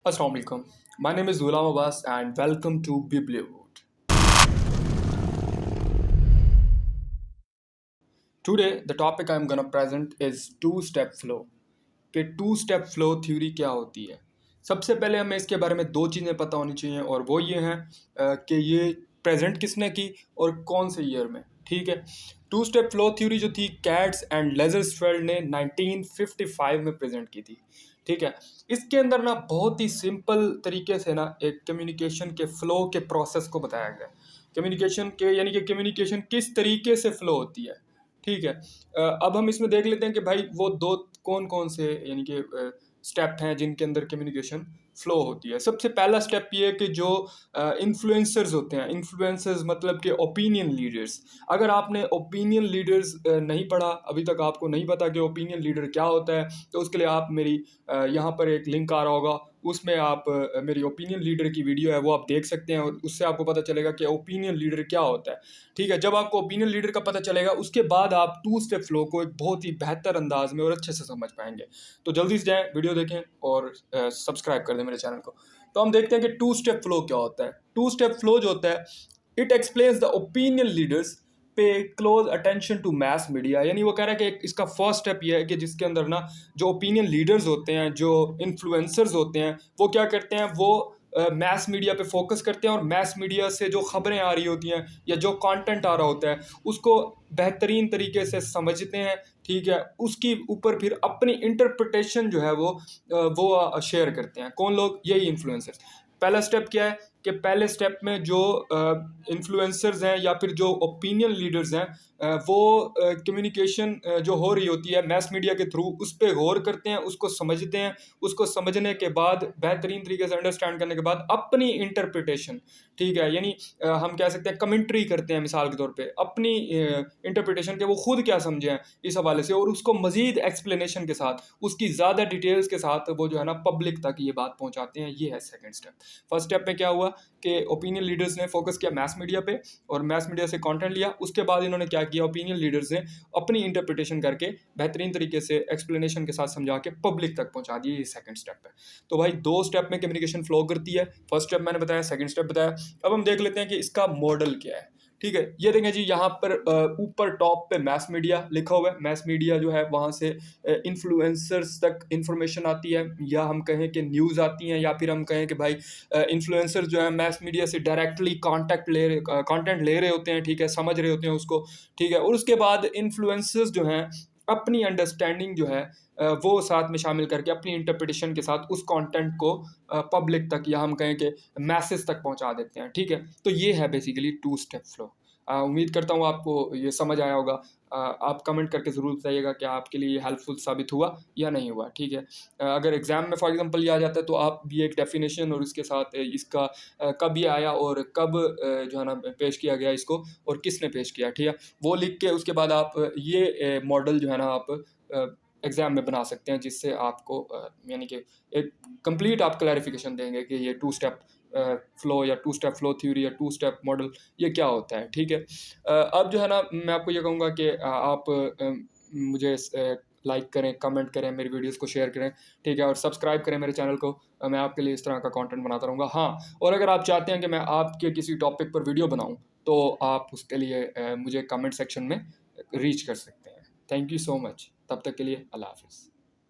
Assalamu alaikum. My name is Ghulam Abbas and welcome to Bibliowood. Today, the topic I'm gonna present is two-step flow. कि to step flow theory क्या होती है। सबसे पहले हमें इसके बारे में दो चीज़ें पता होनी चाहिए और वो ये हैं कि ये प्रेजेंट किसने की और कौन से ईयर में। ठीक है, टू स्टेप फ्लो थ्योरी जो थी कैट्स एंड लेजरस्फेल्ड ने 1955 में प्रेजेंट की थी। ठीक है, इसके अंदर ना बहुत ही सिंपल तरीके से ना एक कम्युनिकेशन के फ्लो के प्रोसेस को बताया गया है। कम्युनिकेशन के यानी कि कम्युनिकेशन किस तरीके से फ्लो होती है। ठीक है, अब हम इसमें देख लेते हैं कि भाई वो दो कौन कौन से यानी कि स्टेप हैं जिनके अंदर कम्युनिकेशन फ्लो होती है। सबसे पहला स्टेप ये है कि जो इन्फ्लुएंसर्स होते हैं, इन्फ्लुएंसर्स मतलब कि ओपिनियन लीडर्स। अगर आपने ओपिनियन लीडर्स नहीं पढ़ा, अभी तक आपको नहीं पता कि ओपिनियन लीडर क्या होता है, तो उसके लिए आप मेरी यहाँ पर एक लिंक आ रहा होगा, उसमें आप मेरी ओपिनियन लीडर की वीडियो है वो आप देख सकते हैं और उससे आपको पता चलेगा कि ओपिनियन लीडर क्या होता है। ठीक है, जब आपको ओपिनियन लीडर का पता चलेगा उसके बाद आप टू स्टेप फ्लो को एक बहुत ही बेहतर अंदाज में और अच्छे से समझ पाएंगे। तो जल्दी से जाएं, वीडियो देखें और सब्सक्राइब कर दें मेरे चैनल को। तो हम देखते हैं कि टू स्टेप फ्लो क्या होता है। टू स्टेप फ्लो जो होता है, it explains the opinion leaders pay close attention to mass media. यानी वो कह रहा है कि इसका फर्स्ट स्टेप ये है कि जिसके अंदर ना जो ओपिनियन लीडर्स होते हैं, जो इन्फ्लुएंसर्स होते हैं, वो क्या करते हैं, वो मैस मीडिया पे फोकस करते हैं और मैस मीडिया से जो खबरें आ रही होती हैं या जो कंटेंट आ रहा होता है उसको बेहतरीन तरीके से समझते हैं। ठीक है, उसकी ऊपर फिर अपनी इंटरप्रिटेशन जो है वो शेयर करते हैं। कौन लोग? यही इन्फ्लुएंसर्स। पहला स्टेप क्या है कि पहले स्टेप में जो इन्फ्लुएंसर्स हैं या फिर जो ओपिनियन लीडर्स हैं, वो कम्युनिकेशन जो हो रही होती है मैस मीडिया के थ्रू उस पर गौर करते हैं, उसको समझते हैं। उसको समझने के बाद बेहतरीन तरीके से अंडरस्टैंड करने के बाद अपनी इंटरप्रिटेशन, ठीक है, यानी हम कह सकते हैं कमेंट्री करते हैं मिसाल के तौर पे अपनी इंटरप्रिटेशन के वो खुद क्या समझे हैं इस हवाले से, और उसको मजीद एक्सप्लेनेशन के साथ, उसकी ज़्यादा डिटेल्स के साथ वो जो है ना पब्लिक तक ये बात पहुंचाते हैं। ये है सेकंड स्टेप। फर्स्ट स्टेप में क्या हुआ कि ओपिनियन लीडर्स ने फोकस किया मैस मीडिया पे और मैस मीडिया से कंटेंट लिया। उसके बाद इन्होंने क्या किया, ओपिनियन लीडर्स ने अपनी इंटरप्रिटेशन करके बेहतरीन तरीके से एक्सप्लेनेशन के साथ समझा के पब्लिक तक पहुंचा दिए। ये सेकंड स्टेप है। तो भाई दो स्टेप में कम्युनिकेशन फ्लो करती है। फर्स्ट स्टेप मैंने बताया, सेकंड स्टेप बताया। अब हम देख लेते हैं कि इसका मॉडल क्या है। ठीक है, ये देखें जी, यहाँ पर ऊपर टॉप पे मैस मीडिया लिखा हुआ है। मैस मीडिया जो है वहाँ से इन्फ्लुएंसर्स तक इंफॉर्मेशन आती है, या हम कहें कि न्यूज़ आती हैं, या फिर हम कहें कि भाई इन्फ्लुएंसर जो है मैस मीडिया से डायरेक्टली कंटेंट ले रहे होते हैं। ठीक है, समझ रहे होते हैं उसको। ठीक है, और उसके बाद इन्फ्लुएंसर्स जो हैं अपनी अंडरस्टैंडिंग जो है वो साथ में शामिल करके अपनी इंटरप्रिटेशन के साथ उस कंटेंट को पब्लिक तक, या हम कहें कि मैसेज तक पहुंचा देते हैं। ठीक है, तो ये है बेसिकली टू स्टेप फ्लो। उम्मीद करता हूँ आपको ये समझ आया होगा। आप कमेंट करके ज़रूर बताइएगा कि आपके लिए ये हेल्पफुल साबित हुआ या नहीं हुआ। ठीक है, अगर एग्ज़ाम में फॉर एग्जांपल ये आ जाता है तो आप भी एक डेफिनेशन और इसके साथ इसका कब ये आया और कब जो है ना पेश किया गया इसको और किसने पेश किया, ठीक है, वो लिख के उसके बाद आप ये मॉडल जो है ना आप एग्ज़ाम में बना सकते हैं, जिससे आपको यानी कि एक कंप्लीट आप क्लैरिफिकेशन देंगे कि ये टू स्टेप फ्लो या टू स्टेप फ्लो थ्योरी या टू स्टेप मॉडल ये क्या होता है। ठीक है, अब जो है ना मैं आपको ये कहूँगा कि आप मुझे लाइक करें, कमेंट करें, मेरी वीडियोस को शेयर करें। ठीक है, और सब्सक्राइब करें मेरे चैनल को। मैं आपके लिए इस तरह का कंटेंट बनाता रहूँगा। हाँ, और अगर आप चाहते हैं कि मैं आपके किसी टॉपिक पर वीडियो बनाऊँ तो आप उसके लिए मुझे कमेंट सेक्शन में रीच कर सकते हैं। Thank you so much. तब तक के लिए अल्लाह हाफिज़।